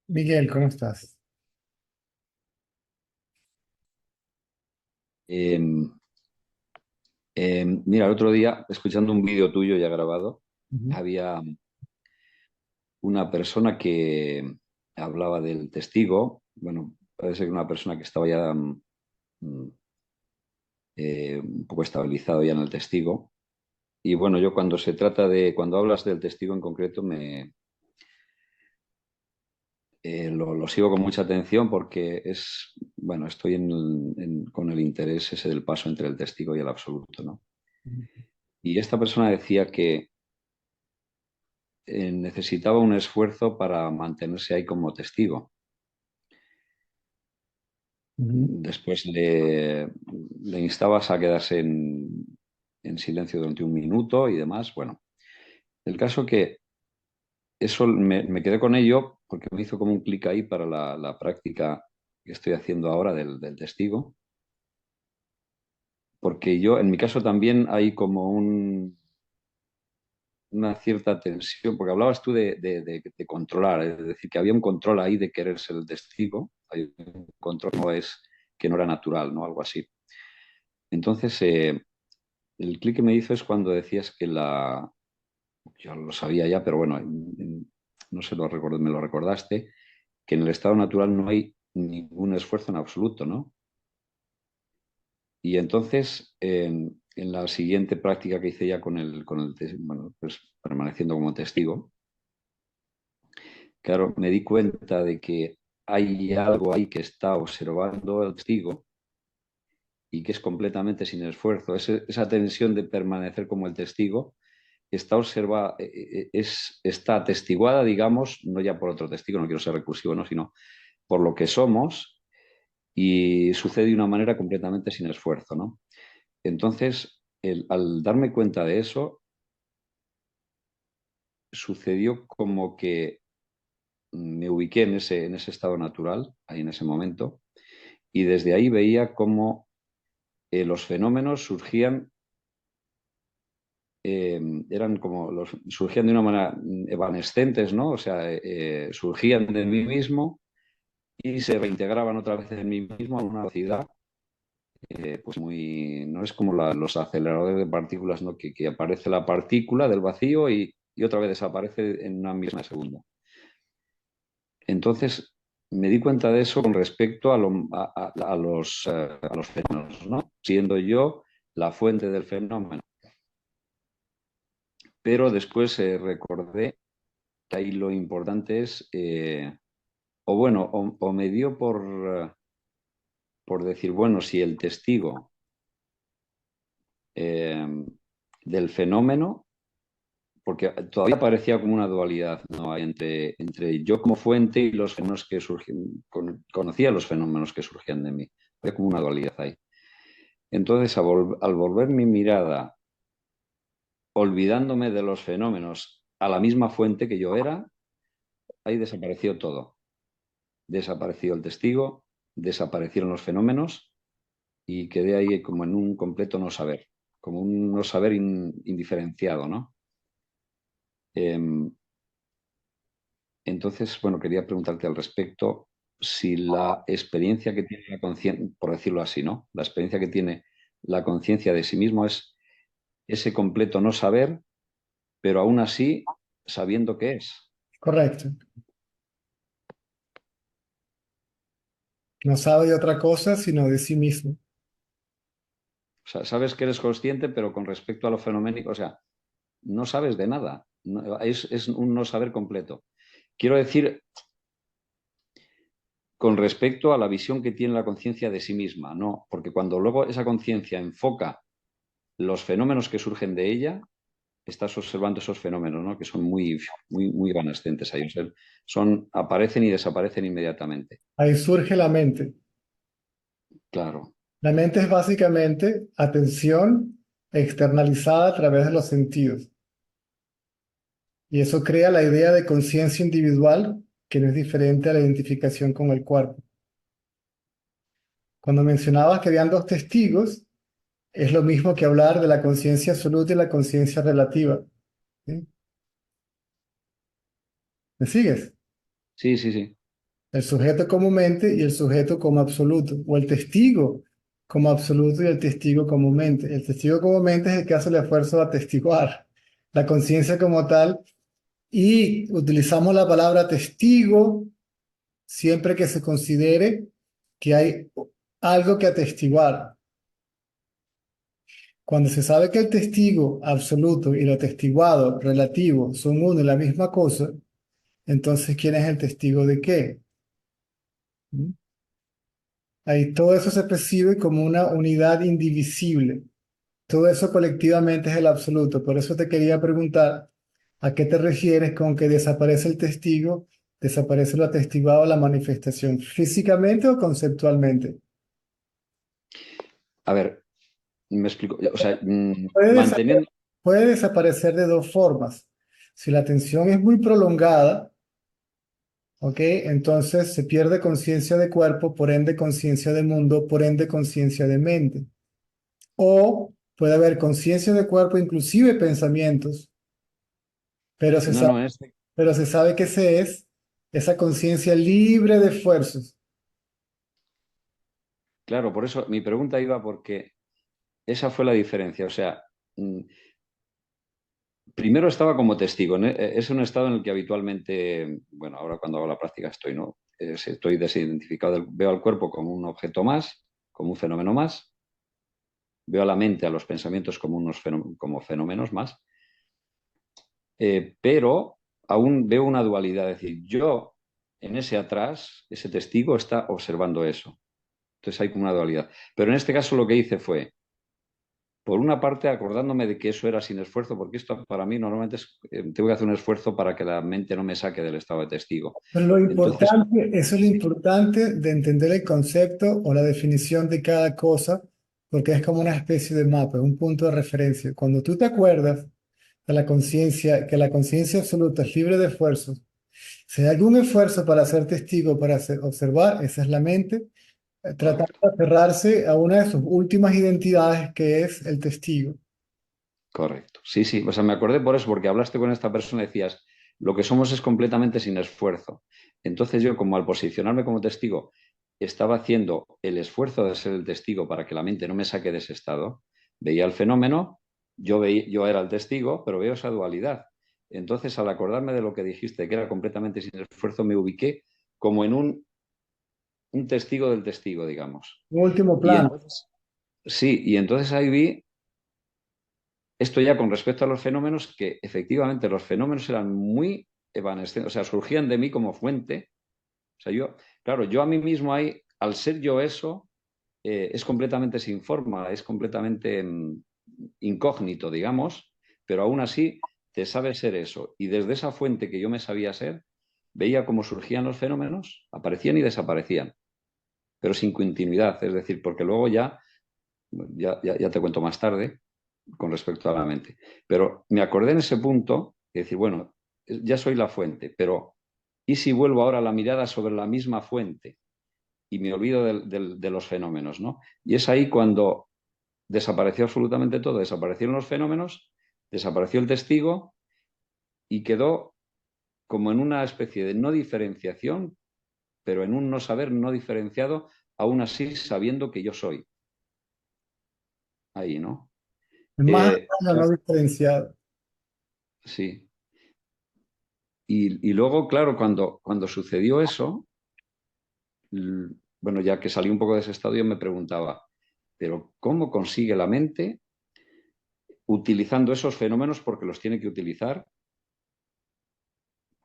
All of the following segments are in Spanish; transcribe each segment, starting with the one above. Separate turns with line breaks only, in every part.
Miguel, ¿cómo estás?
Em, Mira, el otro día, escuchando un vídeo tuyo ya grabado,
Ujú,
había una persona que hablaba del testigo. Bueno, parece que una persona que estaba ya mm, un poco estabilizado ya en el testigo. Y bueno, yo cuando hablas del testigo en concreto, lo sigo con mucha atención porque bueno, estoy con el interés ese del paso entre el testigo y el absoluto, ¿no?
ujú,
Y esta persona decía que necesitaba un esfuerzo para mantenerse ahí como testigo.
ujú,
Después le instabas a quedarse en silencio durante un minuto y demás. Bueno, el caso que eso me quedé con ello porque me hizo como un clic ahí para la práctica que estoy haciendo ahora del testigo. Porque yo, en mi caso también hay como una cierta tensión, porque hablabas tú de controlar, es decir, que había un control ahí de querer ser el testigo, hay un control que no era natural, ¿no? Algo así. Entonces, el clic que me hizo es cuando decías yo lo sabía ya, pero bueno, no sé, me lo recordaste, que en el estado natural no hay ningún esfuerzo en absoluto, ¿no? Y entonces, en la siguiente práctica que hice ya bueno, pues permaneciendo como testigo, claro, me di cuenta de que hay algo ahí que está observando el testigo y que es completamente sin esfuerzo. Esa tensión de permanecer como el testigo está atestiguada, digamos, no ya por otro testigo, no quiero ser recursivo, ¿no? Sino por lo que somos, y sucede de una manera completamente sin esfuerzo, ¿no? Entonces, al darme cuenta de eso, sucedió como que me ubiqué en ese estado natural, ahí en ese momento, y desde ahí veía cómo los fenómenos surgían de una manera evanescentes, ¿no? O sea, surgían de mí mismo y se reintegraban otra vez en mí mismo a una velocidad, pues no es como los aceleradores de partículas, ¿no? Que aparece la partícula del vacío y otra vez desaparece en una misma segunda. Entonces, me di cuenta de eso con respecto a los fenómenos, ¿no? Siendo yo la fuente del fenómeno. Pero después recordé que ahí lo importante es, o bueno, o me dio por decir, bueno, si el testigo eh, del fenómeno, porque todavía parecía como una dualidad, ¿no? Entre yo como fuente y los fenómenos que surgían, conocía los fenómenos que surgían de mí. Había como una dualidad ahí. Entonces, al volver mi mirada, olvidándome de los fenómenos a la misma fuente que yo era, ahí desapareció todo. Desapareció el testigo, desaparecieron los fenómenos y quedé ahí como en un completo no saber, como un no saber indiferenciado, ¿no? Em, entonces, bueno, quería preguntarte al respecto si la experiencia que tiene la conciencia, por decirlo así, ¿no? La experiencia que tiene la conciencia de sí mismo es ese completo no saber, pero aún así sabiendo qué es.
correcto. No sabe de otra cosa sino de sí mismo.
O sea, sabes que eres consciente, pero con respecto a lo fenoménico, o sea, no sabes de nada. Es un no saber completo. Quiero decir, con respecto a la visión que tiene la conciencia de sí misma, ¿no? Porque cuando luego esa conciencia enfoca los fenómenos que surgen de ella, estás observando esos fenómenos, ¿no? Que son muy, muy, muy evanescentes ahí. O sea, aparecen y desaparecen inmediatamente.
Ahí surge la mente.
Claro,
La mente es básicamente atención externalizada a través de los sentidos. Y eso crea la idea de conciencia individual, que no es diferente a la identificación con el cuerpo. Cuando mencionabas que habían dos testigos, es lo mismo que hablar de la conciencia absoluta y la conciencia relativa. ¿Sí? ¿Me sigues?
sí, sí, sí.
El sujeto como mente y el sujeto como absoluto, o el testigo como absoluto y el testigo como mente. El testigo como mente es el que hace el esfuerzo de atestiguar la conciencia como tal, y utilizamos la palabra testigo siempre que se considere que hay algo que atestiguar. Cuando se sabe que el testigo absoluto y el atestiguado relativo son uno y la misma cosa, entonces ¿quién es el testigo de qué? ¿Mm? Ahí todo eso se percibe como una unidad indivisible. Todo eso colectivamente es el absoluto. Por eso te quería preguntar, ¿a qué te refieres con que desaparece el testigo, desaparece lo atestiguado, la manifestación, físicamente o conceptualmente?
A ver, me explico. O sea,
Puede, desa-
manteniendo,
puede desaparecer de dos formas. Si la tensión es muy prolongada, ¿ok? Entonces se pierde conciencia de cuerpo, por ende conciencia de mundo, por ende conciencia de mente. O puede haber conciencia de cuerpo, inclusive pensamientos, pero se
no,
sabe,
no, en este,
pero se sabe que ese es esa conciencia libre de esfuerzos.
claro, por eso mi pregunta iba porque esa fue la diferencia. O sea, mm, primero estaba como testigo. Es un estado en el que habitualmente, bueno, ahora cuando hago la práctica estoy, ¿no? Estoy desidentificado, veo al cuerpo como un objeto más, como un fenómeno más, veo a la mente, a los pensamientos como como fenómenos más, pero aún veo una dualidad. Es decir, yo en ese atrás, ese testigo está observando eso. Entonces hay como una dualidad. Pero en este caso lo que hice fue, por una parte, acordándome de que eso era sin esfuerzo, porque esto para mí normalmente tengo que hacer un esfuerzo para que la mente no me saque del estado de testigo.
Pero lo
Entonces,
importante, eso es lo importante de entender el concepto o la definición de cada cosa, porque es como una especie de mapa, un punto de referencia. Cuando tú te acuerdas de la conciencia, que la conciencia absoluta es libre de esfuerzos, si hay algún esfuerzo para ser testigo, para observar, esa es la mente, tratando
correcto,
de aferrarse a una de sus últimas identidades, que es el testigo.
correcto. Sí, sí, o sea, me acordé por eso, porque hablaste con esta persona y decías, lo que somos es completamente sin esfuerzo. Entonces yo, como al posicionarme como testigo, estaba haciendo el esfuerzo de ser el testigo para que la mente no me saque de ese estado, veía el fenómeno, yo era el testigo, pero veo esa dualidad. Entonces, al acordarme de lo que dijiste, que era completamente sin esfuerzo, me ubiqué como en un testigo del testigo, digamos.
Un último
Y
plano.
entonces, sí, y entonces ahí vi esto ya con respecto a los fenómenos, que efectivamente los fenómenos eran muy evanescentes, o sea, surgían de mí como fuente. O sea, yo, claro, yo a mí mismo ahí, al ser yo eso, es completamente sin forma, es completamente incógnito, digamos, pero aún así te sabe ser eso. Y desde esa fuente que yo me sabía ser, veía cómo surgían los fenómenos, aparecían y desaparecían, pero sin continuidad, es decir, porque luego ya te cuento más tarde con respecto a la mente. Pero me acordé en ese punto de decir, bueno, ya soy la fuente, pero ¿y si vuelvo ahora la mirada sobre la misma fuente y me olvido de los fenómenos, ¿no? Y es ahí cuando desapareció absolutamente todo, desaparecieron los fenómenos, desapareció el testigo y quedó como en una especie de no diferenciación, pero en un no saber no diferenciado, aún así sabiendo que yo soy. Ahí, ¿no?
Más allá, no
Claro,
diferenciado.
sí. Y luego, claro, cuando sucedió eso, bueno, ya que salí un poco de ese estado, yo me preguntaba, pero ¿cómo consigue la mente utilizando esos fenómenos porque los tiene que utilizar?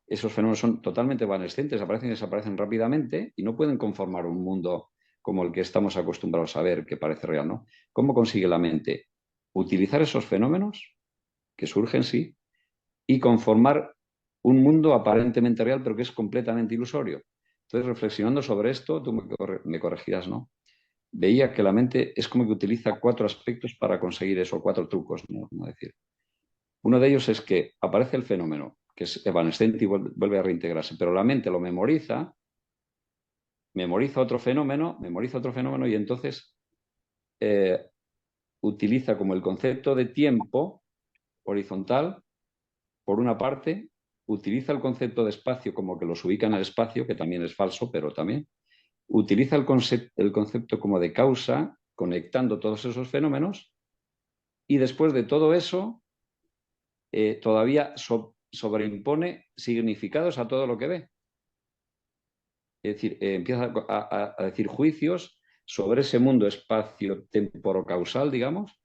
Esos fenómenos son totalmente evanescentes, aparecen y desaparecen rápidamente y no pueden conformar un mundo como el que estamos acostumbrados a ver, que parece real, ¿no? ¿Cómo consigue la mente utilizar esos fenómenos que surgen, sí, y conformar un mundo aparentemente real, pero que es completamente ilusorio? Entonces, reflexionando sobre esto, tú me corregirás, ¿no? Veía que la mente es como que utiliza cuatro aspectos para conseguir eso, cuatro trucos, ¿no? Como decir. Uno de ellos es que aparece el fenómeno, que es evanescente y vuelve a reintegrarse, pero la mente lo memoriza otro fenómeno y entonces eh, utiliza como el concepto de tiempo horizontal, por una parte, utiliza el concepto de espacio como que los ubica en el espacio, que también es falso, pero también utiliza el concepto como de causa, conectando todos esos fenómenos, y después de todo eso, todavía sobreimpone significados a todo lo que ve. Es decir, empieza a decir juicios sobre ese mundo espacio-temporo-causal, digamos,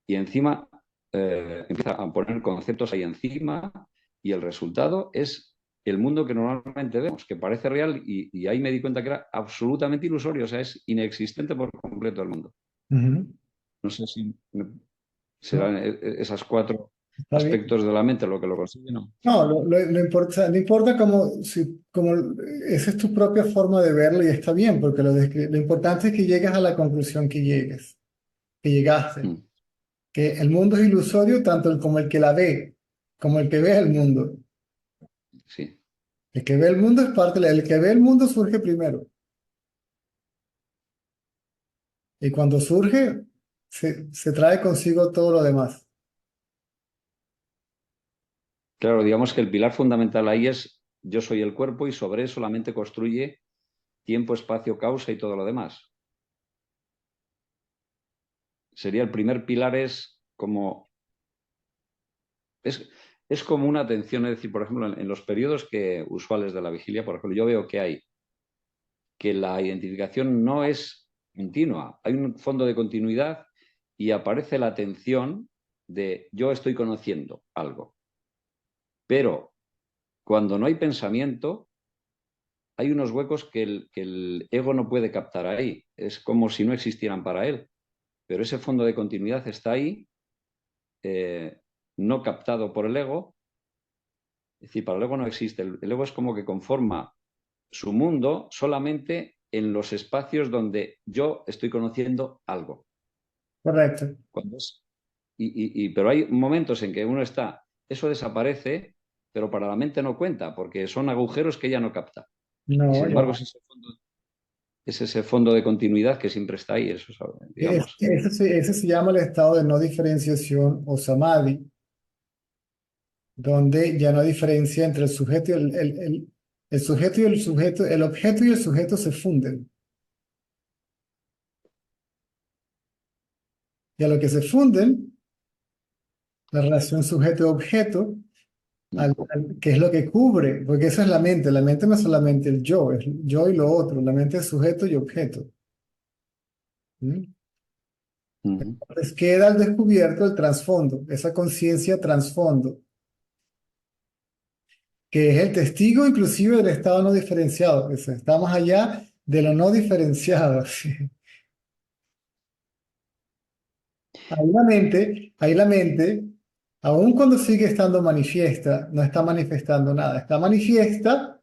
y encima empieza a poner conceptos ahí encima, y el resultado es el mundo que normalmente vemos, que parece real, y ahí me di cuenta que era absolutamente ilusorio, o sea, es inexistente por completo el mundo.
Ujú.
No sé si
No,
serán esas cuatro
está bien.
aspectos de la mente lo que lo consiguen, ¿no?
No, no importa cómo, si, cómo, esa es tu propia forma de verlo y está bien, porque lo importante es que llegues a la conclusión que llegaste,
Mm,
que el mundo es ilusorio tanto como el que la ve, como el que ve el mundo.
sí.
El que ve el mundo es parte, el que ve el mundo surge primero. Y cuando surge, se trae consigo todo lo demás.
Claro, digamos que el pilar fundamental ahí es yo soy el cuerpo y sobre eso la mente construye tiempo, espacio, causa y todo lo demás. Sería el primer pilar es, es como una atención, es decir, por ejemplo, en los periodos usuales de la vigilia, por ejemplo, yo veo que la identificación no es continua, hay un fondo de continuidad y aparece la atención de yo estoy conociendo algo. Pero cuando no hay pensamiento, hay unos huecos que el ego no puede captar ahí. Es como si no existieran para él. Pero ese fondo de continuidad está ahí, eh, no captado por el ego. Es decir, para el ego no existe. El ego es como que conforma su mundo solamente en los espacios donde yo estoy conociendo algo.
Correcto.
Cuando es, pero hay momentos en que uno está, eso desaparece, pero para la mente no cuenta, porque son agujeros que ella no capta. Y
No,
sin
ya
embargo,
va.
es ese fondo de continuidad que siempre está ahí, eso, digamos.
Ese se llama el estado de no diferenciación o samadhi, donde ya no hay diferencia entre el sujeto y el sujeto y el sujeto, el objeto y el sujeto se funden. Y a lo que se funden, la relación sujeto-objeto, que es lo que cubre, porque eso es la mente no es solamente el yo, es yo y lo otro, la mente es sujeto y objeto. ¿Mm?
Ujú.
Entonces queda al descubierto el trasfondo, esa conciencia trasfondo, que es el testigo inclusive del estado no diferenciado, está más allá de lo no diferenciado. ¿Sí? Ahí la mente, aun cuando sigue estando manifiesta, no está manifestando nada, está manifiesta,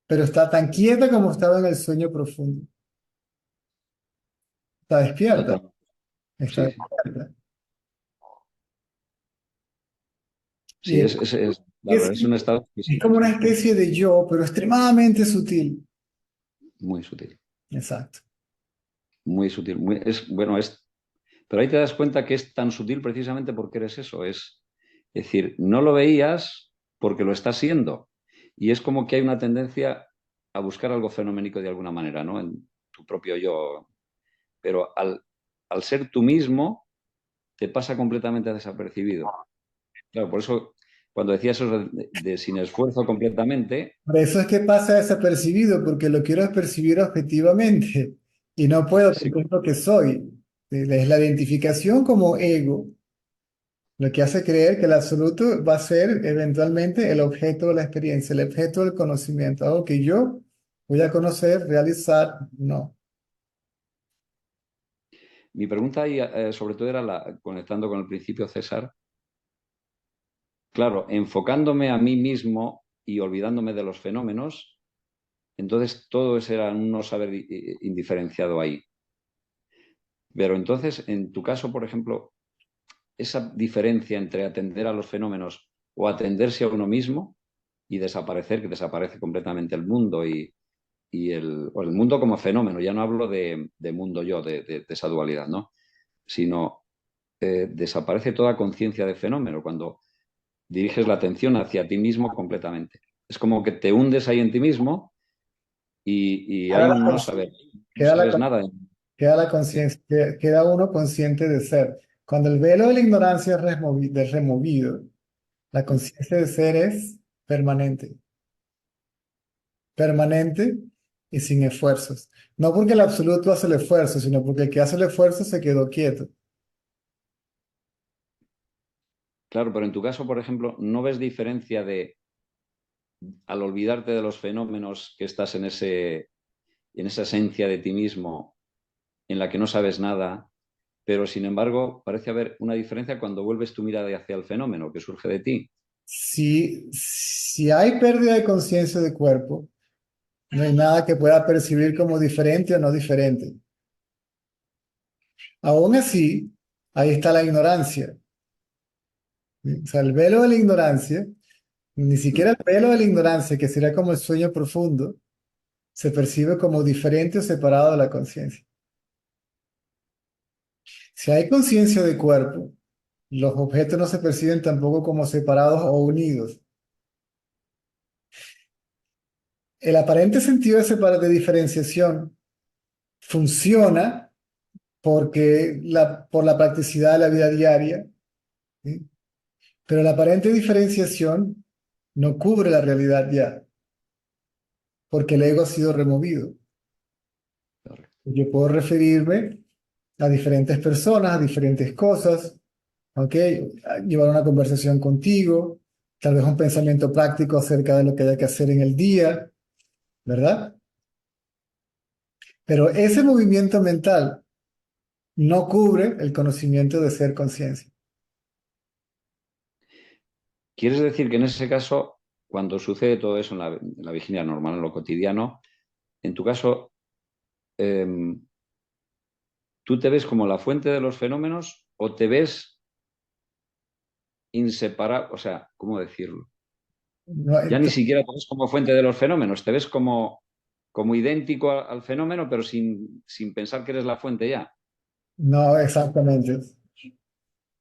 pero está tan quieta como estaba en el sueño profundo, está despierta,
Total.
está
Sí, sí.
despierta. Y
Sí, claro,
es,
es un estado
es
físico,
como una
sí.
especie de yo, pero extremadamente sutil.
Muy sutil.
Exacto.
Muy sutil. Bueno, pero ahí te das cuenta que es tan sutil precisamente porque eres eso. Es decir, no lo veías porque lo estás siendo. Y es como que hay una tendencia a buscar algo fenoménico de alguna manera, ¿no? En tu propio yo. Pero al ser tú mismo, te pasa completamente desapercibido. Claro, por eso cuando decías eso de sin esfuerzo completamente,
Por eso es que pasa desapercibido, porque lo quiero percibir objetivamente y no puedo
sí,
porque es lo que soy. Es la identificación como ego lo que hace creer que el absoluto va a ser eventualmente el objeto de la experiencia, el objeto del conocimiento, algo que yo voy a conocer, realizar, no.
mi pregunta ahí sobre todo era conectando con el principio César, claro, enfocándome a mí mismo y olvidándome de los fenómenos, entonces todo eso era un no saber indiferenciado ahí. Pero entonces, en tu caso, por ejemplo, esa diferencia entre atender a los fenómenos o atenderse a uno mismo y desaparecer, que desaparece completamente el mundo o el mundo como fenómeno, ya no hablo de mundo yo, de esa dualidad, ¿no? Sino desaparece toda conciencia de fenómeno. Cuando diriges la atención hacia ti mismo completamente. Es como que te hundes ahí en ti mismo y
Queda
hay
la,
un no
cons-
saber, no
queda
sabes
la,
nada.
queda la
Sí,
conciencia, queda uno consciente de ser. Cuando el velo de la ignorancia es removido, la conciencia de ser es permanente, permanente y sin esfuerzos. No porque el absoluto hace el esfuerzo, sino porque el que hace el esfuerzo se quedó quieto.
claro, pero en tu caso, por ejemplo, ¿no ves diferencia de al olvidarte de los fenómenos que estás en esa esencia de ti mismo en la que no sabes nada, pero sin embargo parece haber una diferencia cuando vuelves tu mirada hacia el fenómeno que surge de ti?
Si hay pérdida de conciencia de cuerpo, no hay nada que pueda percibir como diferente o no diferente. Aún así, ahí está la ignorancia. O sea, el velo de la ignorancia, ni siquiera el velo de la ignorancia, que sería como el sueño profundo, se percibe como diferente o separado de la conciencia. Si hay conciencia de cuerpo, los objetos no se perciben tampoco como separados o unidos. El aparente sentido de diferenciación funciona por la practicidad de la vida diaria, ¿sí? Pero la aparente diferenciación no cubre la realidad ya, porque el ego ha sido removido. Yo puedo referirme a diferentes personas, a diferentes cosas, ¿ok? Llevar una conversación contigo, tal vez un pensamiento práctico acerca de lo que haya que hacer en el día, ¿verdad? Pero ese movimiento mental no cubre el conocimiento de ser conciencia.
¿Quieres decir que en ese caso, cuando sucede todo eso en la vigilia normal, en lo cotidiano, en tu caso, eh, tú te ves como la fuente de los fenómenos o te ves inseparable? O sea, ¿cómo decirlo?
No,
Ya ni siquiera te ves como fuente de los fenómenos, te ves como idéntico al fenómeno, pero sin pensar que eres la fuente ya.
no exactamente. O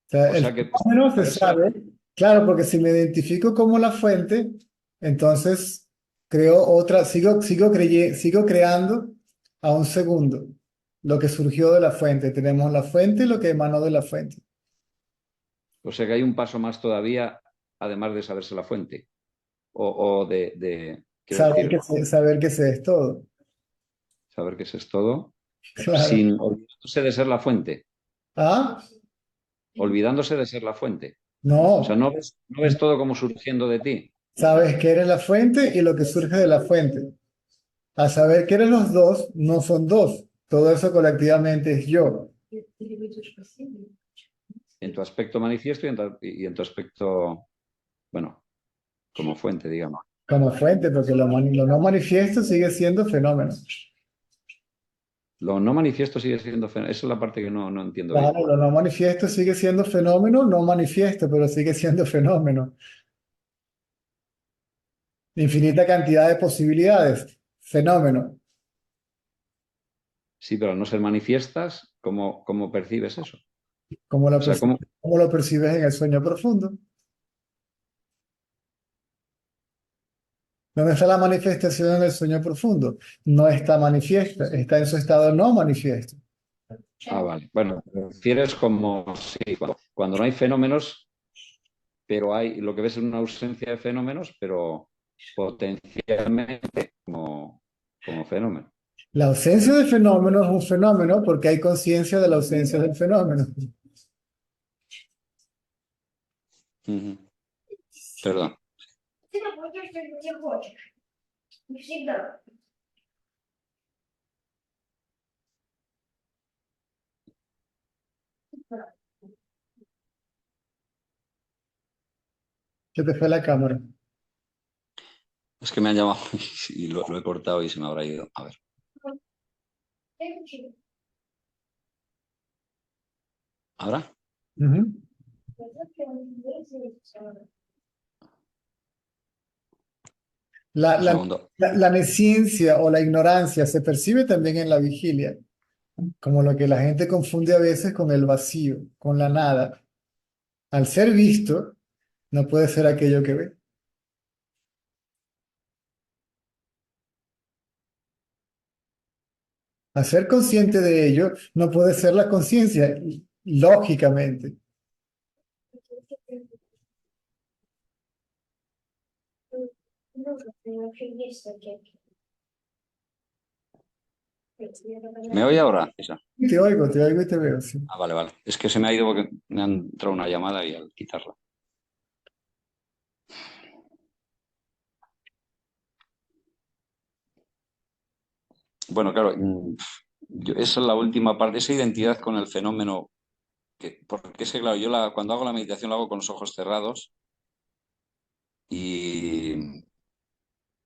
sea,
O
el
sea que
fenómeno se
puede ser,
sabe, claro, porque si me identifico como la fuente, entonces creo otra, sigo creando a un segundo lo que surgió de la fuente. Tenemos la fuente y lo que emanó de la fuente.
o sea que hay un paso más todavía, además de saberse la fuente, quiero decir,
Saber que se es todo.
saber que ese es todo,
Claro.
sin olvidándose de ser la fuente,
Ah,
olvidándose de ser la fuente. O sea,
no.
no ves todo como surgiendo de ti.
Sabes que eres la fuente y lo que surge de la fuente. Al saber que eres los dos, no son dos. Todo eso colectivamente es yo.
En tu aspecto manifiesto y en tu aspecto, bueno, como fuente, digamos.
Como fuente, porque lo no manifiesto sigue siendo fenómeno.
Lo no manifiesto sigue siendo fenómeno. Esa es la parte que no entiendo bien.
Claro, lo no manifiesto sigue siendo fenómeno, no manifiesto, pero sigue siendo fenómeno. Infinita cantidad de posibilidades. Fenómeno.
Sí, pero al no ser manifiestas, ¿cómo percibes eso?
¿Cómo
O sea, ¿cómo?
cómo lo percibes en el sueño profundo? ¿Dónde está la manifestación en el sueño profundo? No está manifiesta, está en su estado no manifiesto.
Ah, vale. Bueno, te refieres como, sí, cuando no hay fenómenos, pero lo que ves es una ausencia de fenómenos, pero potencialmente como fenómeno.
La ausencia de fenómeno es un fenómeno porque hay conciencia de la ausencia del fenómeno.
Ujú. Perdón.
¿Qué te fue la cámara?
Es que me han llamado y lo he cortado y se me habrá ido. A ver. ¿Ahora?
Ujú. La,
Un
la,
segundo.
la nesciencia o la ignorancia se percibe también en la vigilia, como lo que la gente confunde a veces con el vacío, con la nada. Al ser visto, no puede ser aquello que ve. Al ser consciente de ello, no puede ser la conciencia, lógicamente.
¿Me oye ahora, César?
Te oigo y te veo, sí.
Ah, vale, vale. Es que se me ha ido porque me ha entrado una llamada y al quitarla. Bueno, claro, esa es la última parte, esa identidad con el fenómeno, porque es que, claro, yo cuando hago la meditación la hago con los ojos cerrados y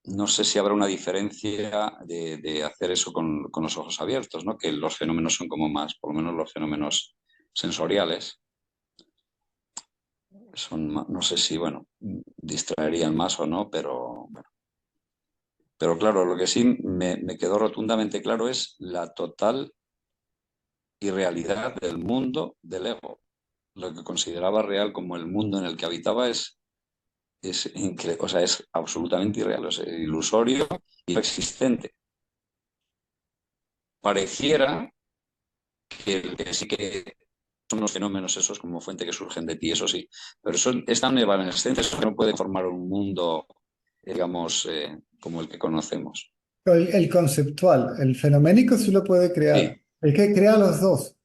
no sé si habrá una diferencia de hacer eso con los ojos abiertos, ¿no? Que los fenómenos son como más, por lo menos los fenómenos sensoriales, no sé si, bueno, distraerían más o no, pero bueno. Pero claro, lo que sí me quedó rotundamente claro es la total irrealidad del mundo del ego. Lo que consideraba real como el mundo en el que habitaba o sea, es absolutamente irreal, es ilusorio y no existente. Pareciera que sí que son los fenómenos esos como fuente que surgen de ti, eso sí, pero son, es tan evanescentes que no puede formar un mundo, digamos, como el que conocemos.
El conceptual, el fenoménico sí lo puede crear.
Sí.
El que crea los dos.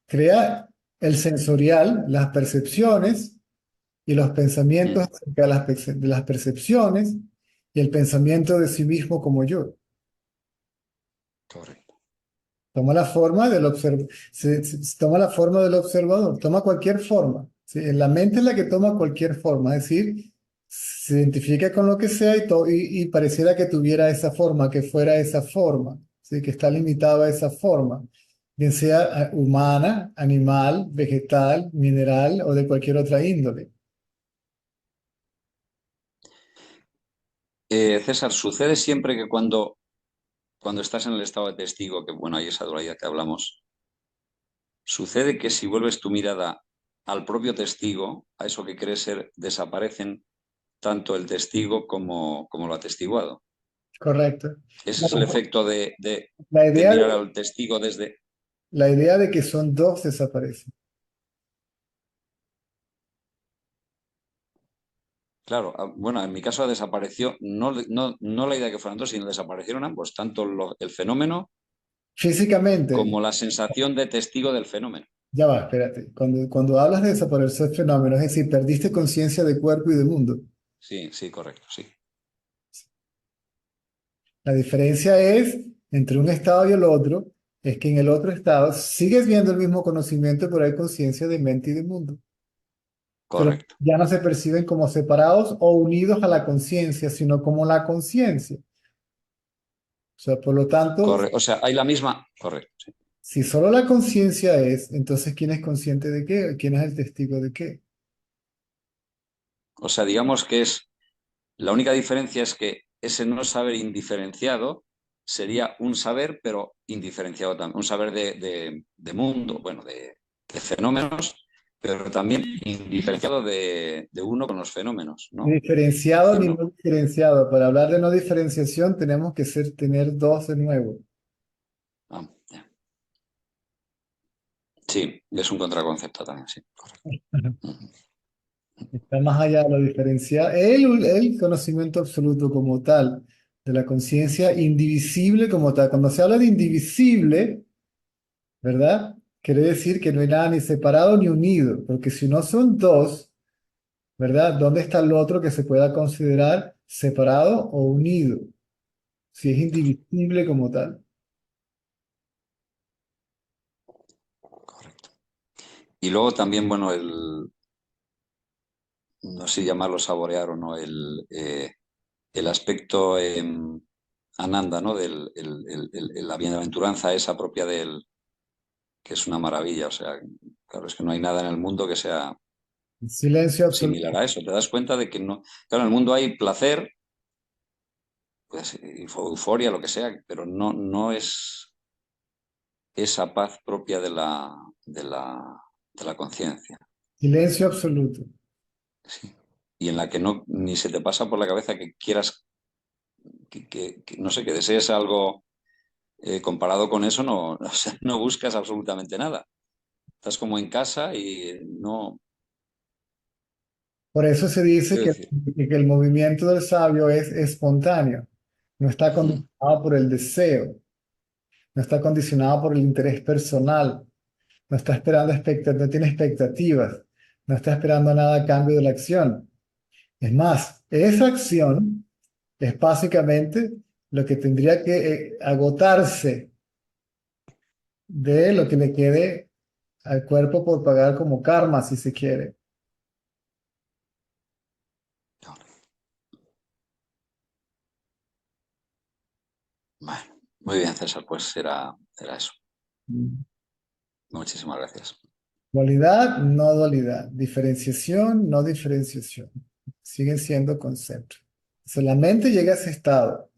Crea el sensorial, las percepciones y los pensamientos
Mm,
acerca de de las percepciones y el pensamiento de sí mismo como yo.
correcto.
Toma la forma del toma la forma del observador, toma cualquier forma. ¿Sí? En la mente es la que toma cualquier forma, es decir, se identifica con lo que sea y pareciera que tuviera esa forma, que fuera esa forma, ¿sí? Que está limitado a esa forma, bien sea humana, animal, vegetal, mineral o de cualquier otra índole.
César, sucede siempre que cuando estás en el estado de testigo, que bueno, hay esa dualidad que hablamos, sucede que si vuelves tu mirada al propio testigo, a eso que crees ser, desaparecen tanto el testigo como lo atestiguado.
Correcto.
Ese es el
No,
efecto
La
de
idea
mirar
de,
al testigo desde...
la idea de que son dos desaparece.
Claro, bueno, en mi caso desapareció no la idea de que fueran dos, sino desaparecieron ambos, tanto el fenómeno
Físicamente,
como la sensación de testigo del fenómeno.
ya va, espérate. Cuando hablas de desaparecer fenómeno, es decir, perdiste conciencia de cuerpo y de mundo.
Sí, sí, correcto, sí.
La diferencia es entre un estado y el otro, es que en el otro estado sigues viendo el mismo conocimiento, pero hay conciencia de mente y de mundo. Pero
Correcto,
ya no se perciben como separados o unidos a la conciencia, sino como la conciencia. O sea, por lo tanto,
correcto. O sea, hay la misma... Correcto, sí.
si solo la conciencia es, entonces ¿quién es consciente de qué? ¿Quién es el testigo de qué?
O sea, digamos que es... La única diferencia es que ese no saber indiferenciado sería un saber, pero indiferenciado también. Un saber de mundo, bueno, de fenómenos, pero también indiferenciado de uno con los fenómenos,
Ni
¿no? Es
diferenciado
decir,
ni
no.
no diferenciado. Para hablar de no diferenciación tenemos que tener dos de nuevo.
Ah, ya. Sí, es un contraconcepto también, sí, correcto. Ujú.
Está más allá de lo diferenciado. El conocimiento absoluto como tal, de la conciencia indivisible como tal. Cuando se habla de indivisible, ¿verdad? Quiere decir que no hay nada ni separado ni unido, porque si no son dos, ¿verdad? ¿Dónde está el otro que se pueda considerar separado o unido? Si es indivisible como tal.
Correcto. Y luego también, bueno, no sé si llamarlo saborear o no, el aspecto Ananda, ¿no? La bienaventuranza esa propia del, que es una maravilla. O sea, claro, es que no hay nada en el mundo que sea
Silencio
similar
absoluto.
a eso. Te das cuenta de que no, claro, en el mundo hay placer, pues, euforia, lo que sea, pero no es esa paz propia de la conciencia.
Silencio absoluto.
Sí. y en la que no ni se te pasa por la cabeza que quieras, no sé, que desees algo comparado con eso, no, o sea, no buscas absolutamente nada. Estás como en casa y no,
Por eso se dice
quiero decir,
que el movimiento del sabio es espontáneo, no está
mm,
condicionado por el deseo, no está condicionado por el interés personal, no está esperando no tiene expectativas, no está esperando nada a cambio de la acción. Es más, esa acción es básicamente lo que tendría que agotarse de lo que le quede al cuerpo por pagar como karma, si se quiere.
no. Bueno, muy bien, César, pues era eso. Muchísimas gracias.
Dualidad, no dualidad. Diferenciación, no diferenciación. Siguen siendo conceptos. Solamente llega a ese estado.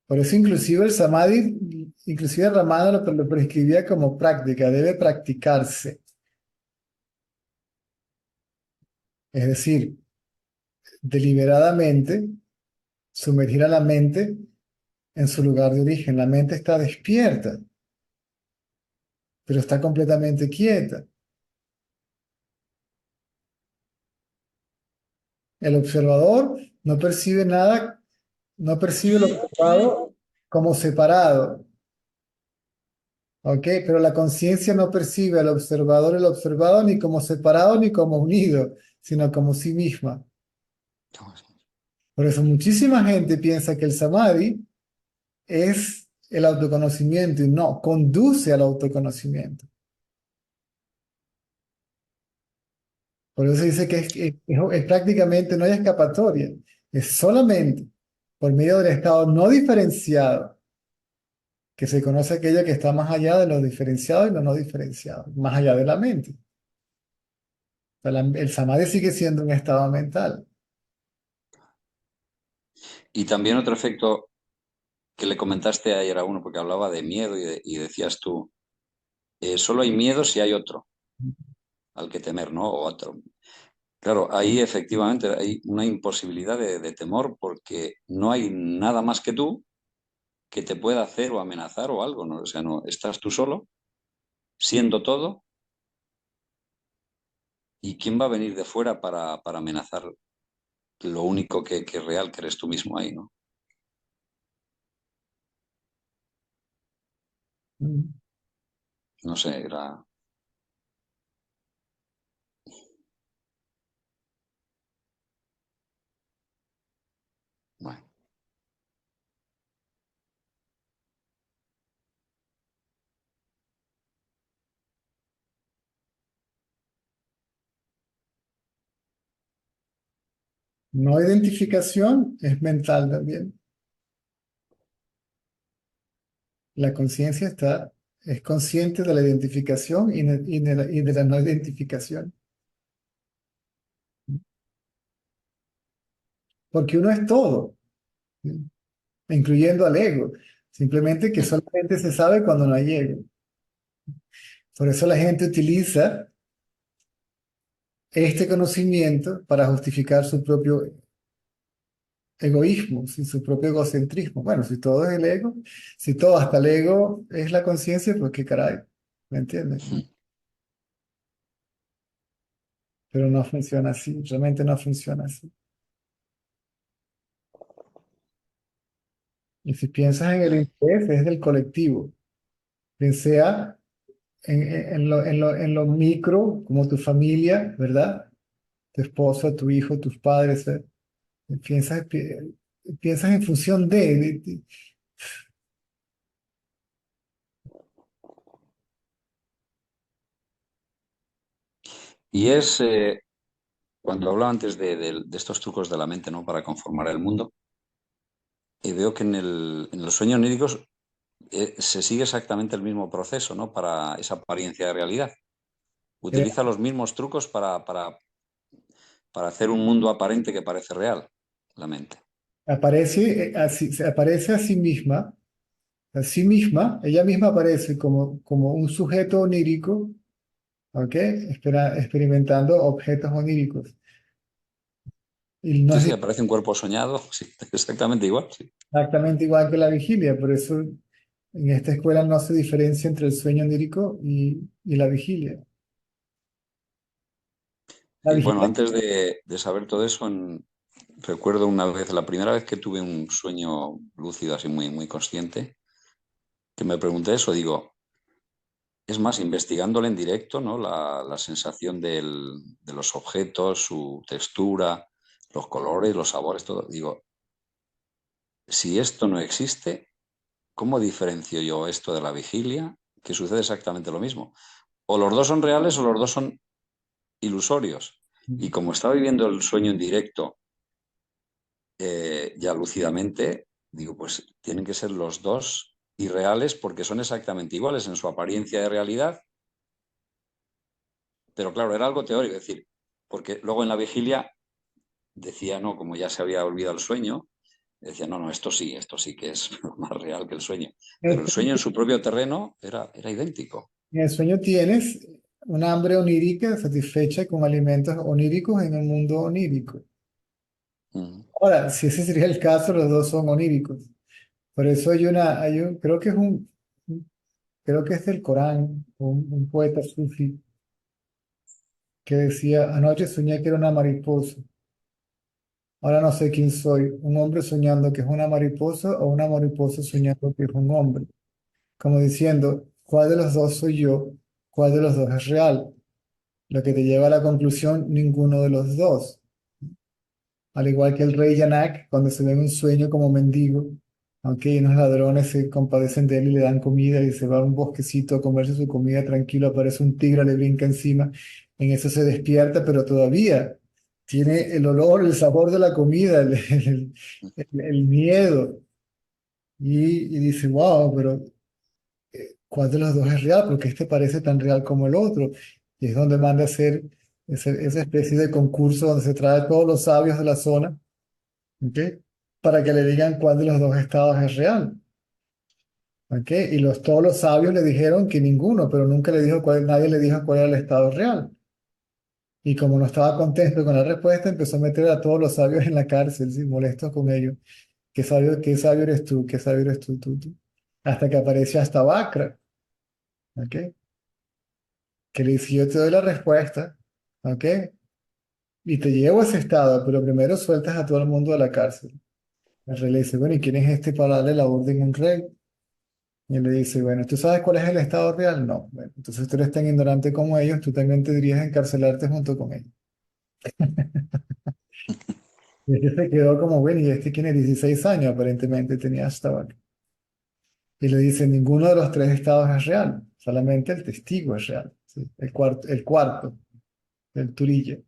Por eso inclusive el samadhi, inclusive Ramana lo prescribía como práctica, debe practicarse. Es decir, deliberadamente sumergir a la mente en su lugar de origen. La mente está despierta, pero está completamente quieta. El observador no percibe nada, no percibe lo observado como separado, ¿ok? Pero la conciencia no percibe al observador el observado ni como separado ni como unido, sino como sí misma. Por eso muchísima gente piensa que el samadhi es el autoconocimiento y no, conduce al autoconocimiento. Por eso dice que es prácticamente, no hay escapatoria, es solamente por medio del estado no diferenciado que se conoce aquello que está más allá de lo diferenciado y lo no diferenciado, más allá de la mente. O sea, el samadhi sigue siendo un estado mental.
Y también otro efecto que le comentaste ayer a uno, porque hablaba de miedo y decías tú, solo hay miedo si hay otro al que temer, ¿no? O otro. Claro, ahí efectivamente hay una imposibilidad de temor porque no hay nada más que tú que te pueda hacer o amenazar o algo, ¿no? O sea, no, estás tú solo, siendo todo, y quién va a venir de fuera para amenazar lo único que es real, que eres tú mismo ahí, ¿no?
Mm.
No sé, era... Bueno,
No identificación es mental también. La conciencia es consciente de la identificación y de la no identificación. Porque uno es todo, ¿sí? Incluyendo al ego. Simplemente que solamente se sabe cuando no hay ego. Por eso la gente utiliza este conocimiento para justificar su propio egoísmo, ¿sí? Su propio egocentrismo. Bueno, si todo es el ego, si todo hasta el ego es la conciencia, pues qué caray, ¿me entiendes? Pero no funciona así, realmente no funciona así. Y si piensas en el interés, es del colectivo, bien sea en lo micro, como tu familia, ¿verdad? Tu esposa, tu hijo, tus padres, piensas, piensas en función de.
y es, cuando hablaba antes de estos trucos de la mente, ¿no? Para conformar el mundo, veo que en los sueños oníricos se sigue exactamente el mismo proceso, ¿no? Para esa apariencia de realidad.
eh,
Utiliza los mismos trucos para hacer un mundo aparente que parece real, la mente.
se aparece a sí misma, ella misma aparece como un sujeto onírico, ¿ok? Experimentando objetos oníricos. Y no
Sí,
es
sí, aparece un cuerpo soñado, sí, exactamente igual, sí.
exactamente igual que la vigilia, por eso en esta escuela no se diferencia entre el sueño onírico y la vigilia. La
Y bueno,
vigilia,
antes de saber todo eso, recuerdo una vez, la primera vez que tuve un sueño lúcido, así muy, muy consciente, que me pregunté eso, digo, es más, investigándolo en directo, ¿no? La sensación de los objetos, su textura, los colores, los sabores, todo. Digo, si esto no existe, ¿cómo diferencio yo esto de la vigilia? Que sucede exactamente lo mismo. O los dos son reales o los dos son ilusorios. Y como estaba viviendo el sueño en directo, ya lúcidamente, digo, pues tienen que ser los dos irreales porque son exactamente iguales en su apariencia de realidad, pero claro, era algo teórico, es decir, porque luego en la vigilia decía, no, como ya se había olvidado el sueño, decía, no, no, esto sí que es más real que el sueño. Pero el sueño en su propio terreno era idéntico.
en el sueño tienes una hambre onírica satisfecha con alimentos oníricos en el mundo onírico.
Mm.
Ahora, si ese sería el caso, los dos son oníricos. Por eso creo que creo que es del Corán, un poeta sufí que decía, anoche soñé que era una mariposa. Ahora no sé quién soy, un hombre soñando que es una mariposa o una mariposa soñando que es un hombre. Como diciendo, ¿cuál de los dos soy yo? ¿Cuál de los dos es real? Lo que te lleva a la conclusión, ninguno de los dos. Al igual que el rey Yanak, cuando se ve en un sueño como mendigo, aunque unos ladrones se compadecen de él y le dan comida y se va a un bosquecito a comerse su comida tranquilo, aparece un tigre, le brinca encima, en eso se despierta, pero todavía tiene el olor, el sabor de la comida, el miedo, y dice, wow, pero ¿cuál de los dos es real? Porque este parece tan real como el otro. Y es donde manda a hacer esa especie de concurso donde se trae a todos los sabios de la zona, ¿ok? Para que le digan cuál de los dos estados es real, ¿ok? Y todos los sabios le dijeron que ninguno, pero nunca le dijo nadie le dijo cuál era el estado real. Y como no estaba contento con la respuesta, empezó a meter a todos los sabios en la cárcel, ¿sí? Molestos con ellos. Qué sabio eres tú? ¿Qué sabio eres tú? Hasta que aparece hasta Bakra, ¿ok? Que le dice, yo te doy la respuesta, ¿ok? Y te llevo a ese estado, pero primero sueltas a todo el mundo de la cárcel. El rey le dice, bueno, ¿y quién es este para darle la orden a un rey? Y él le dice, bueno, ¿tú sabes cuál es el estado real? No. Bueno, entonces tú eres tan ignorante como ellos, tú también tendrías que encarcelarte junto con ellos. Y este se quedó como, bueno, ¿y este tiene 16 años? Aparentemente tenía hasta ahora. Y le dice, ninguno de los tres estados es real, solamente el testigo es real, ¿sí? El cuarto, el Turilla,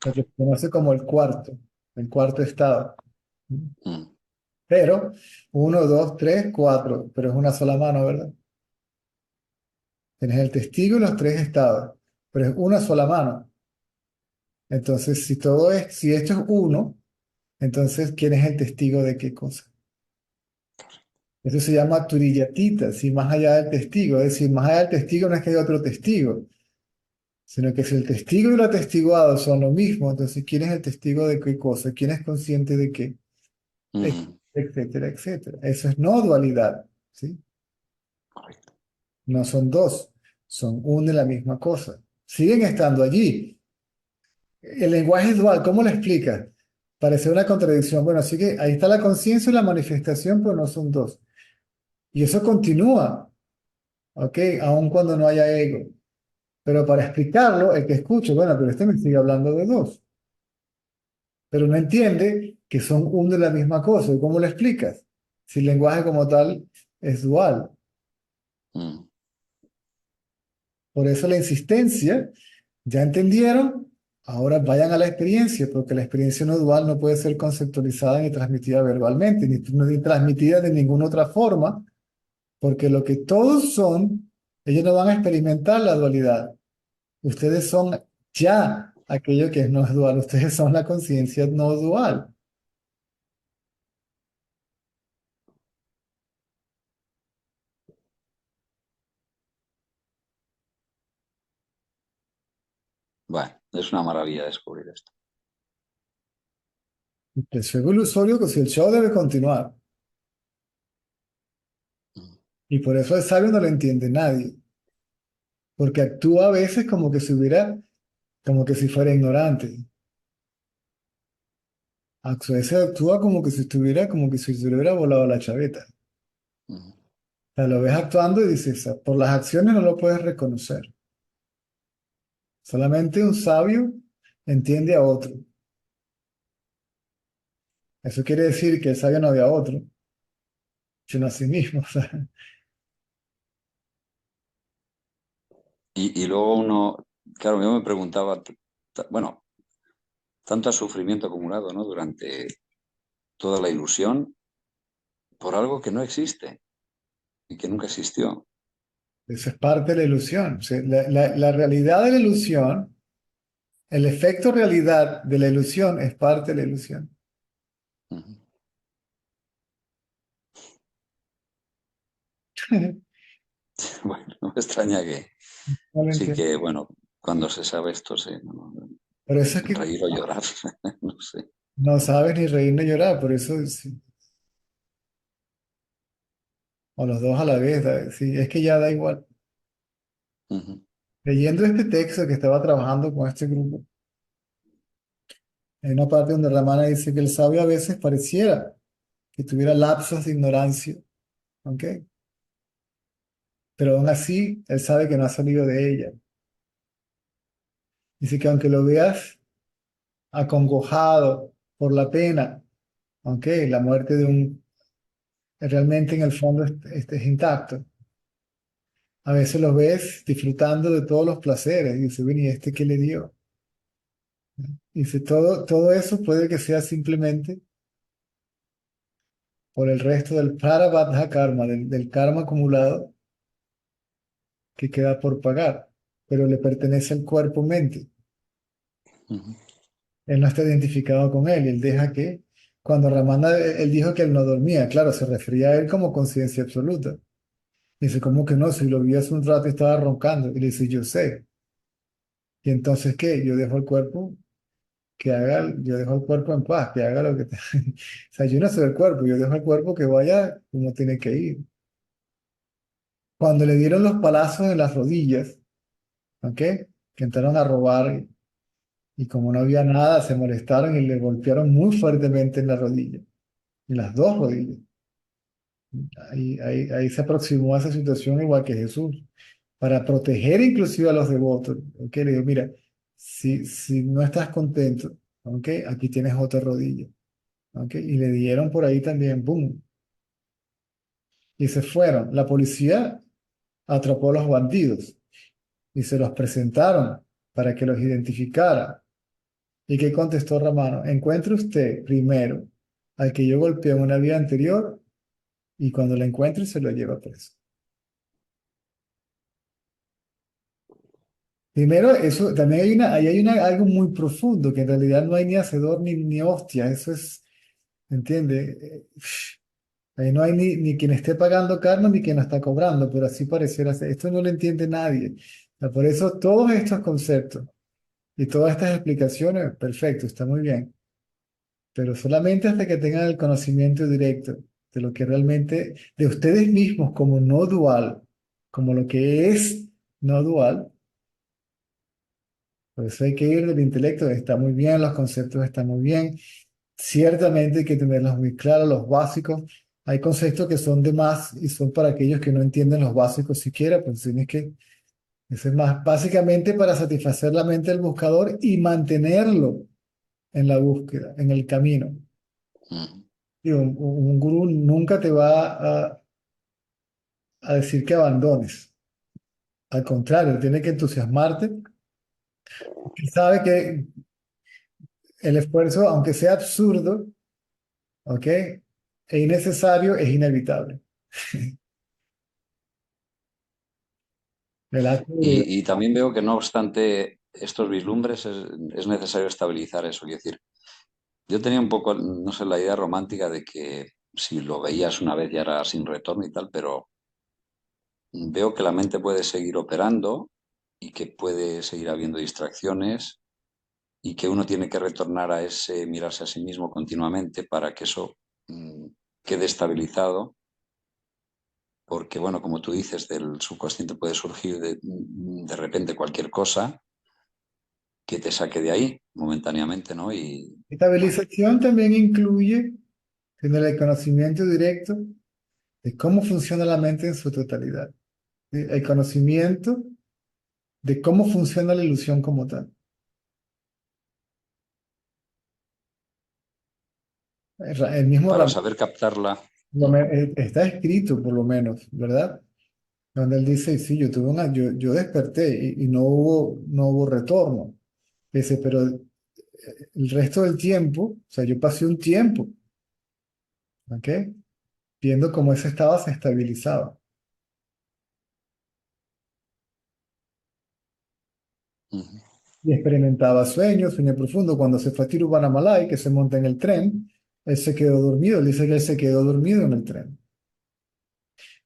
lo que se conoce como el cuarto estado.
Mm.
Pero, uno, dos, tres, cuatro, pero es una sola mano, ¿verdad? Tienes el testigo y los tres estados, pero es una sola mano. Entonces, si esto es uno, entonces, ¿quién es el testigo de qué cosa? Eso se llama turillatita, si más allá del testigo, es decir, más allá del testigo no es que haya otro testigo, sino que si el testigo y el atestiguado son lo mismo, entonces, ¿quién es el testigo de qué cosa? ¿Quién es consciente de qué?
Mm.
Etcétera, etcétera. Eso es no dualidad, ¿sí?
Correcto.
No son dos, son una y la misma cosa. Siguen estando allí. El lenguaje es dual, ¿cómo lo explicas? Parece una contradicción. Bueno, así que ahí está la conciencia y la manifestación, pero no son dos. Y eso continúa, ¿ok? Aun cuando no haya ego. Pero para explicarlo, el que escuche, bueno, pero este me sigue hablando de dos. Pero no entiende que son una y la misma cosa. ¿Y cómo lo explicas? Si el lenguaje como tal es dual.
Mm.
Por eso la insistencia, ¿ya entendieron? Ahora vayan a la experiencia, porque la experiencia no dual no puede ser conceptualizada ni transmitida verbalmente, ni transmitida de ninguna otra forma, porque lo que todos son, ellos no van a experimentar la dualidad. Ustedes son ya aquello que no es dual, ustedes son la conciencia no dual.
Bueno, es una maravilla descubrir esto.
El show ilusorio, que si el show debe continuar. Y por eso el sabio no lo entiende nadie, porque actúa a veces como que si hubiera, como que si fuera ignorante. A veces actúa como que si estuviera, como que si se le hubiera volado la chaveta.
Ujú.
O sea, lo ves actuando y dices, por las acciones no lo puedes reconocer. Solamente un sabio entiende a otro. Eso quiere decir que el sabio no ve a otro, sino a sí mismo. O sea,
Y luego uno, claro, yo me preguntaba, bueno, tanto sufrimiento acumulado, ¿no? Durante toda la ilusión por algo que no existe y que nunca existió.
eso es parte de la ilusión. O sea, la realidad de la ilusión, el efecto realidad de la ilusión es parte de la ilusión.
Ujú. Bueno, no me extraña que
No lo
sí
entiendo.
que, bueno, cuando se sabe esto, sí,
Por eso es que
reír o llorar, no sé.
no sabes ni reír ni llorar, por eso, sí, o los dos a la vez, sí, es que ya da igual.
Ujú,
Leyendo este texto que estaba trabajando con este grupo, hay una parte donde Ramana dice que el sabio a veces pareciera que tuviera lapsos de ignorancia, ¿ok? Pero aún así, él sabe que no ha salido de ella. Dice que aunque lo veas acongojado por la pena, ¿ok? La muerte de un, realmente en el fondo es intacto. A veces lo ves disfrutando de todos los placeres. Y dice, bueno, ¿y este qué le dio? Dice, todo eso puede que sea simplemente por el resto del prarabdha karma, del karma acumulado que queda por pagar, pero le pertenece al cuerpo-mente.
ujú,
Él no está identificado con él y él deja que, cuando Ramana, él dijo que él no dormía, claro, se refería a él como conciencia absoluta. Dice, ¿cómo que no? Si lo vi hace un rato y estaba roncando. Y le dice, yo sé. ¿Y entonces qué? Yo dejo el cuerpo que haga, yo dejo el cuerpo en paz, que haga lo que... O sea, yo no soy el cuerpo, yo dejo el cuerpo que vaya como tiene que ir. Cuando le dieron los palazos en las rodillas, ¿ok? Que entraron a robar y como no había nada, se molestaron y le golpearon muy fuertemente en la rodilla, en las dos rodillas. Ahí se aproximó a esa situación igual que Jesús, para proteger inclusive a los devotos. ¿Ok? Le digo, mira, si no estás contento, ¿ok? Aquí tienes otra rodilla. ¿Ok? Y le dieron por ahí también, ¡boom! Y se fueron. La policía atrapó a los bandidos y se los presentaron para que los identificara. ¿Y qué contestó Ramano? Encuentre usted primero al que yo golpeé en una vida anterior y cuando lo encuentre se lo lleva preso. Primero, eso también ahí hay algo muy profundo, que en realidad no hay ni hacedor ni hostia, eso es, ¿entiende? Ahí no hay ni quien esté pagando karma ni quien lo está cobrando, pero así pareciera ser. Esto no lo entiende nadie. O sea, por eso todos estos conceptos y todas estas explicaciones, perfecto, está muy bien, pero solamente hasta que tengan el conocimiento directo de lo que realmente, de ustedes mismos como no dual, como lo que es no dual. Por eso hay que ir del intelecto, está muy bien, los conceptos están muy bien. Ciertamente hay que tenerlos muy claros, los básicos. Hay conceptos que son de más y son para aquellos que no entienden los básicos siquiera, pues tienes que, eso es más básicamente para satisfacer la mente del buscador y mantenerlo en la búsqueda, en el camino.
ujú.
Digo, un gurú nunca te va a decir que abandones. Al contrario, tiene que entusiasmarte. Él sabe que el esfuerzo, aunque sea absurdo, ¿ok? E innecesario, es inevitable. El acto de...
Y también veo que no obstante estos vislumbres es necesario estabilizar eso. Es decir, yo tenía un poco, no sé, la idea romántica de que si lo veías una vez ya era sin retorno y tal, pero veo que la mente puede seguir operando y que puede seguir habiendo distracciones y que uno tiene que retornar a ese mirarse a sí mismo continuamente para que eso quede estabilizado, porque bueno, como tú dices, del subconsciente puede surgir de repente cualquier cosa que te saque de ahí momentáneamente, ¿no? Y bueno,
Estabilización también incluye tener el conocimiento directo de cómo funciona la mente en su totalidad. ¿Sí? El conocimiento de cómo funciona la ilusión como tal. El mismo
para
Ramón
saber captarla.
está escrito por lo menos, ¿verdad? Donde él dice, sí, yo desperté y no hubo retorno. Dice, pero el resto del tiempo, o sea, yo pasé un tiempo, ¿ok? Viendo cómo ese estado se estabilizaba.
Ujú.
Y experimentaba sueños, sueño profundo. Cuando se fue a Tiruvannamalai, que se monta en el tren, él se quedó dormido. Él dice que él se quedó dormido en el tren,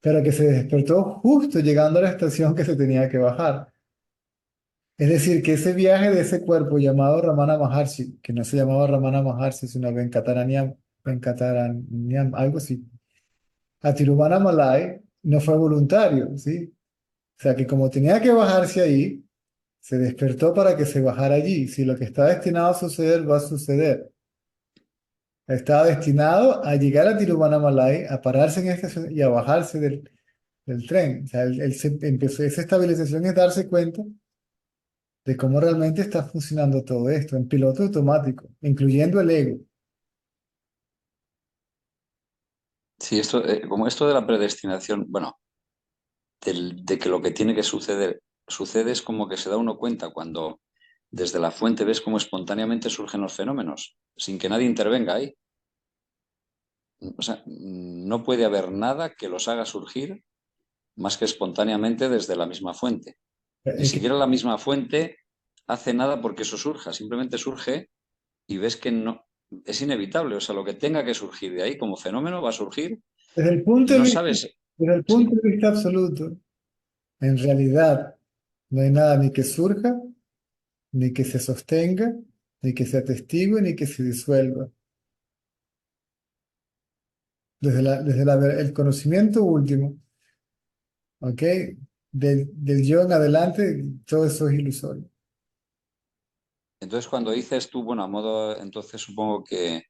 pero que se despertó justo llegando a la estación que se tenía que bajar. Es decir, que ese viaje de ese cuerpo llamado Ramana Maharshi, que no se llamaba Ramana Maharshi, sino Venkataranyam, algo así, a Tiruvannamalai no fue voluntario, ¿sí? O sea que como tenía que bajarse ahí, se despertó para que se bajara allí. Si lo que está destinado a suceder va a suceder. Estaba destinado a llegar a Tiruvannamalai, a pararse en esta estación y a bajarse del tren. O sea, empezó, esa estabilización es darse cuenta de cómo realmente está funcionando todo esto en piloto automático, incluyendo el ego.
Sí, esto, como esto de la predestinación, bueno, de que lo que tiene que suceder sucede es como que se da uno cuenta cuando desde la fuente ves cómo espontáneamente surgen los fenómenos, sin que nadie intervenga ahí. O sea, no puede haber nada que los haga surgir más que espontáneamente desde la misma fuente. Ni
Es que
siquiera la misma fuente hace nada porque eso surja, simplemente surge y ves que no, es inevitable. O sea, lo que tenga que surgir de ahí como fenómeno va a surgir
desde el
y
punto de
no
vista,
sabes,
desde el
sí,
punto de vista absoluto, en realidad no hay nada ni que surja, ni que se sostenga, ni que se atestigue, ni que se disuelva. El conocimiento último, ¿ok? Del yo en adelante, todo eso es ilusorio.
entonces, cuando dices tú, bueno, a modo, entonces supongo que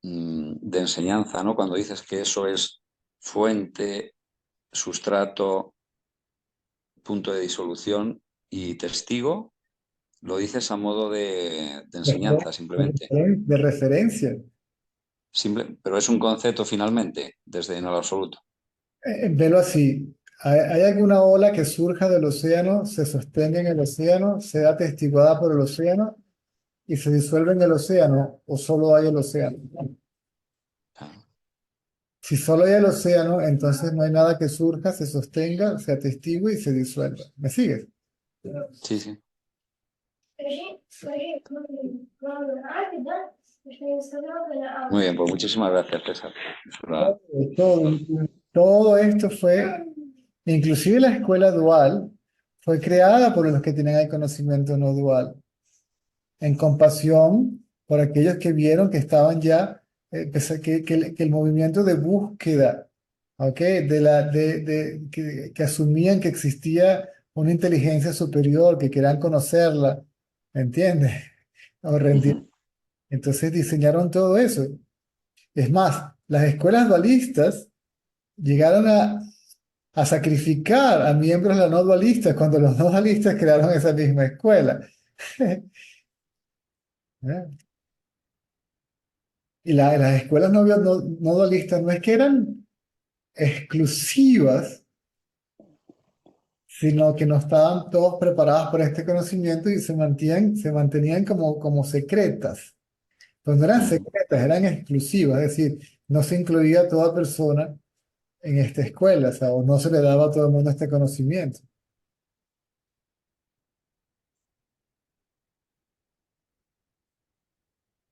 de enseñanza, ¿no? Cuando dices que eso es fuente, sustrato, punto de disolución y testigo, lo dices a modo de enseñanza simplemente.
De referencia.
Pero es un concepto finalmente, desde en el absoluto.
Velo así. ¿Hay alguna ola que surja del océano, se sostenga en el océano, sea atestiguada por el océano y se disuelve en el océano o solo hay el océano?
Ah,
Si solo hay el océano, entonces no hay nada que surja, se sostenga, se atestigue y se disuelva. ¿Me sigues?
sí, sí. Muy bien, pues muchísimas gracias, César.
Todo, todo esto fue, inclusive la escuela dual, fue creada por los que tienen el conocimiento no dual, en compasión por aquellos que vieron que estaban ya, que el movimiento de búsqueda, ¿ok? Que asumían que existía una inteligencia superior, que querían conocerla, ¿entiendes? O rendir.
Ujú.
Entonces diseñaron todo eso. Es más, las escuelas dualistas llegaron a sacrificar a miembros de la no dualistas cuando los no dualistas crearon esa misma escuela. ¿Eh? Y las escuelas no dualistas no es que eran exclusivas, sino que no estaban todos preparados para este conocimiento y se mantenían como secretas. Pues no eran
Ujú.
secretas, eran exclusivas, es decir, no se incluía a toda persona en esta escuela, o sea, o no se le daba a todo el mundo este conocimiento.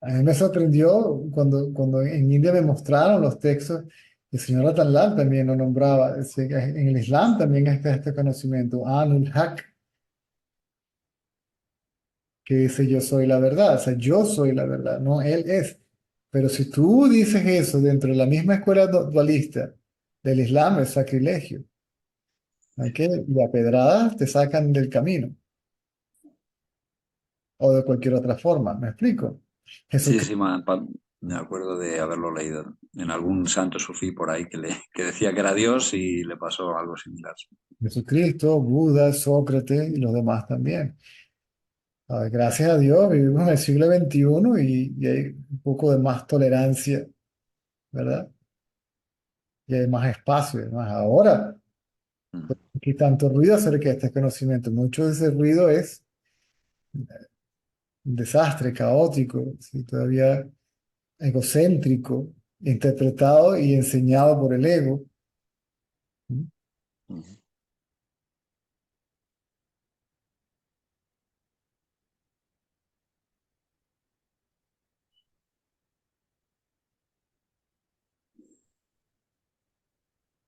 A mí me sorprendió cuando en India me mostraron los textos, el señor Ratan Lal también lo nombraba, decía que en el Islam también está este conocimiento, Anul Haq, que dice yo soy la verdad, o sea, yo soy la verdad, no él es. Pero si tú dices eso dentro de la misma escuela dualista del Islam, es sacrilegio, ¿ok? Y a pedradas te sacan del camino o de cualquier otra forma, ¿me explico?
Sí,
Jesucristo,
sí, me acuerdo de haberlo leído en algún santo sufí por ahí que decía que era Dios y le pasó algo similar.
Jesucristo, Buda, Sócrates y los demás también. A ver, gracias a Dios vivimos en el siglo XXI y hay un poco de más tolerancia, ¿verdad? Y hay más espacio, además ahora.
Mm,
Aquí tanto ruido acerca de este conocimiento. Mucho de ese ruido es un desastre, caótico, ¿sí? Todavía egocéntrico, interpretado y enseñado por el ego. ¿Sí?
mm.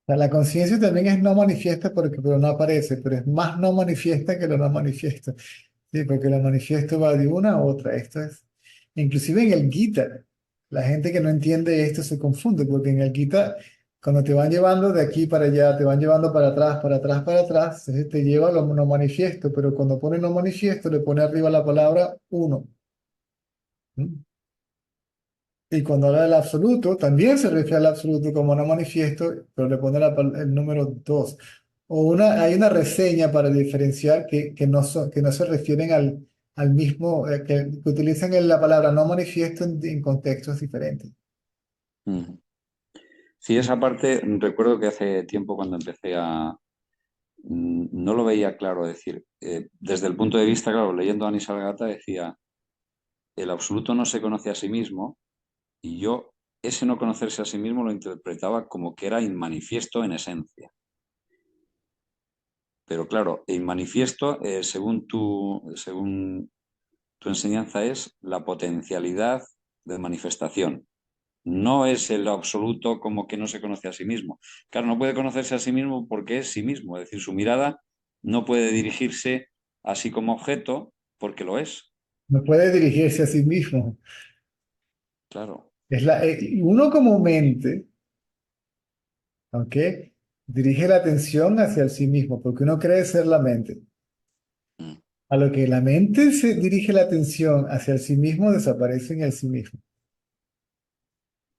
O sea, la conciencia también es no manifiesta porque, pero no aparece, pero es más no manifiesta que lo no manifiesto. Sí, porque lo manifiesto va de una a otra. Esto es, inclusive en el Gita, la gente que no entiende esto se confunde, porque en el Gita, cuando te van llevando de aquí para allá, te van llevando para atrás, para atrás, para atrás, entonces te lleva a lo no manifiesto, pero cuando pone no manifiesto, le pone arriba la palabra uno. ¿Mm? Y cuando habla del absoluto, también se refiere al absoluto como no manifiesto, pero le pone el número dos. Hay una reseña para diferenciar que no se refieren al mismo, que utilizan la palabra no manifiesto en contextos diferentes.
Mm. Sí, esa parte recuerdo que hace tiempo cuando no lo veía claro, es decir, desde el punto de vista, claro, leyendo a Nisargata decía, el absoluto no se conoce a sí mismo y yo ese no conocerse a sí mismo lo interpretaba como que era inmanifiesto en esencia. Pero claro, inmanifiesto, según tu enseñanza, es la potencialidad de manifestación. No es el absoluto como que no se conoce a sí mismo. Claro, no puede conocerse a sí mismo porque es sí mismo, es decir, su mirada no puede dirigirse a sí como objeto porque lo es.
No puede dirigirse a sí mismo.
Claro.
Uno como mente, ¿ok? Dirige la atención hacia el sí mismo, porque uno cree ser la mente.
Mm.
A lo que la mente se dirige la atención hacia el sí mismo, desaparece en el sí mismo.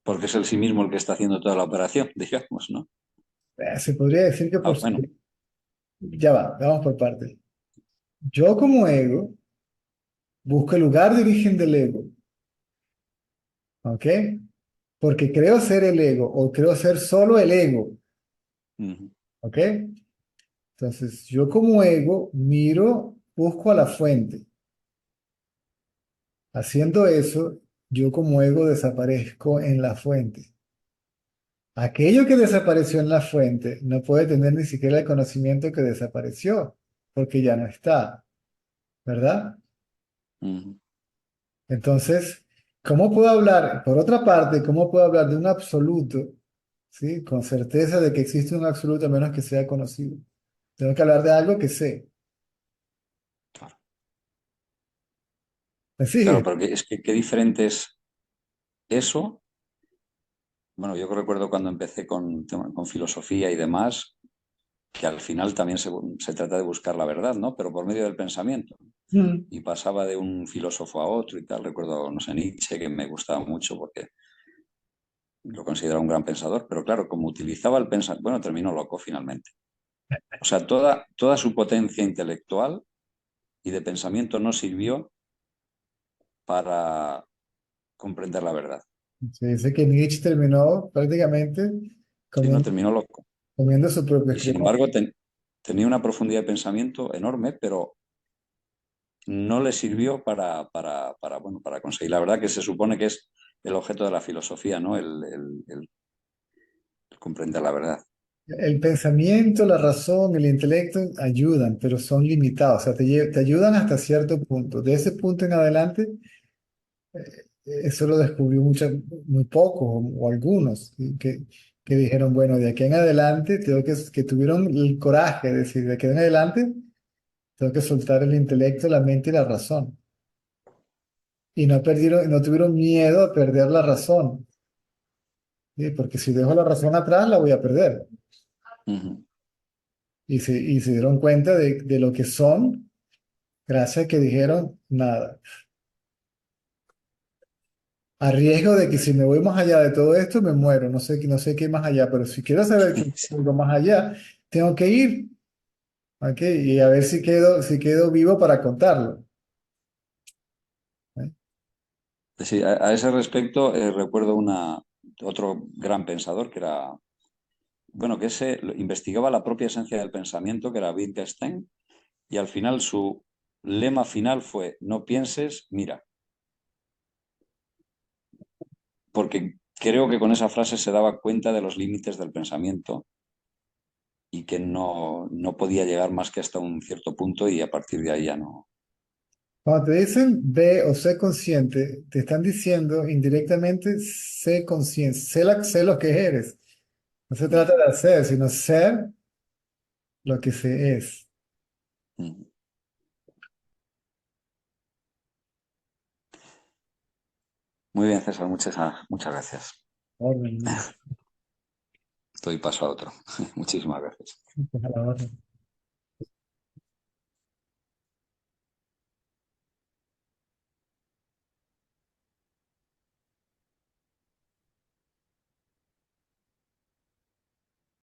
Porque es el sí mismo el que está haciendo toda la operación, digamos, ¿no?
Se podría decir que
Ah,
por...
bueno.
Ya va, vamos por partes. Yo como ego busco el lugar de origen del ego, ¿ok? Porque creo ser el ego o creo ser solo el ego,
Ujú,
¿ok? Entonces, yo como ego miro, busco a la fuente. Haciendo eso, yo como ego desaparezco en la fuente. Aquello que desapareció en la fuente no puede tener ni siquiera el conocimiento que desapareció, porque ya no está, ¿verdad?
ujú.
Entonces, ¿cómo puedo hablar? Por otra parte, ¿cómo puedo hablar de un absoluto, ¿sí? Con certeza de que existe un absoluto a menos que sea conocido. Tengo que hablar de algo que sé.
Claro.
Sí,
Claro, pero es que qué diferente es eso. Bueno, yo recuerdo cuando empecé con filosofía y demás, que al final también se trata de buscar la verdad, ¿no? Pero por medio del pensamiento.
mm,
Y pasaba de un filósofo a otro y tal. Recuerdo, no sé, Nietzsche, que me gustaba mucho porque lo consideraba un gran pensador, pero claro, como utilizaba el pensamiento, bueno, terminó loco finalmente. O sea, toda su potencia intelectual y de pensamiento no sirvió para comprender la verdad.
se dice que Nietzsche terminó prácticamente
Sí, no
comiendo,
terminó loco.
comiendo su propio
Y sin
escritor.
embargo, tenía una profundidad de pensamiento enorme, pero no le sirvió bueno, para conseguir. La verdad que se supone que es el objeto de la filosofía, ¿no? El comprender la verdad.
El pensamiento, la razón, el intelecto ayudan, pero son limitados, o sea, te ayudan hasta cierto punto. De ese punto en adelante, eso lo descubrió muy pocos o algunos ¿sí? Que dijeron, bueno, de aquí en adelante, que tuvieron el coraje de decir, de aquí en adelante, tengo que soltar el intelecto, la mente y la razón. y no perdieron, no tuvieron miedo a perder la razón, ¿sí? Porque si dejo la razón atrás, la voy a perder.
Ujú.
Y se dieron cuenta de lo que son, gracias a que dijeron nada. A riesgo de que si me voy más allá de todo esto, me muero. No sé qué más allá, pero si quiero saber qué
Sí.
algo más allá, tengo que ir, ¿ok? Y a ver si quedo vivo para contarlo. ¿Eh?
Sí, a ese respecto recuerdo otro gran pensador que era, bueno, que investigaba la propia esencia del pensamiento, que era Wittgenstein, y al final su lema final fue, no pienses, mira, porque creo que con esa frase se daba cuenta de los límites del pensamiento y que no podía llegar más que hasta un cierto punto y a partir de ahí ya no.
Cuando te dicen ve o sé consciente, te están diciendo indirectamente sé consciente, sé lo que eres. No se trata de hacer, sino ser lo que se es.
Muy bien, César, muchas gracias.
Orden,
Doy paso a otro. Muchísimas gracias.
a la orden.